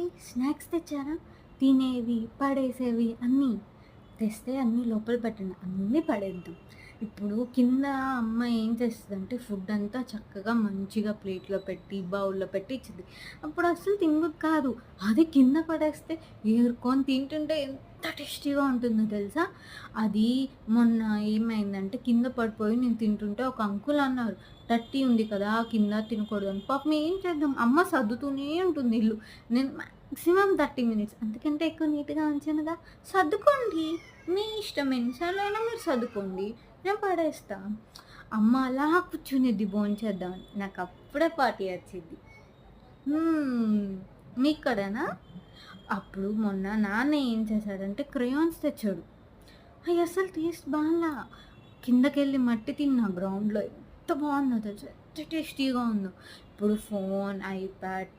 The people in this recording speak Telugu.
హాయ్! స్నాక్స్ తెచ్చారా? తినేవి, పడేసేవి అన్నీ. తెస్తే అన్నీ లోపల పెట్టండి. అన్నీ పడేద్దాం. ఇప్పుడు కింద అమ్మ ఏం చేస్తదంటే ఫుడ్ అంతా చక్కగా మంచిగా ప్లేట్‌లో పెట్టి, బౌల్‌లో పెట్టి ఇచ్చిద్ది. అప్పుడు అస్సలు తినబుద్ధి కాదు. అది కింద పడేస్తే ఏరుకొని తింటుంటే ఎంత టేస్టీగా ఉంటుందో తెలుసా? అది మొన్న ఏమైందంటే కింద పడిపోయి నేను తింటుంటే ఒక అంకుల్ అన్నారు, "డర్టీ ఉంది కదా! కింద తినకూడదని." పాపం ఏం చేద్దాం? అమ్మ సర్దుతూనే ఉంటుంది ఇల్లు. నేను మాక్సిమం 30 మినిట్స్ అంతకంటే ఎక్కువ నీట్‌గా ఉంచనుగా. సర్దుకోండి. మీ ఇష్టం ఎన్ని సార్లైనా మీరు సర్దుకోండి. నేను పడేస్తా. అమ్మ అలా కూర్చునిద్ది భోంచేద్దామని. నాకప్పుడే పార్టీ వచ్చిద్ది. హ్మ్. మీకు కూడానా? అప్పుడు మొన్న నాన్న ఏం చేశాడంటే క్రేయాన్స్ తెచ్చాడు. అయి అసలు టేస్ట్ బాలా. కిందకెళ్ళి మట్టి తిన్నా గ్రౌండ్‌లో. ఎంత బావుందో తెలుసా? ఎంత టేస్టీగా ఉందో. ఇప్పుడు ఫోన్, ఐప్యాడ్,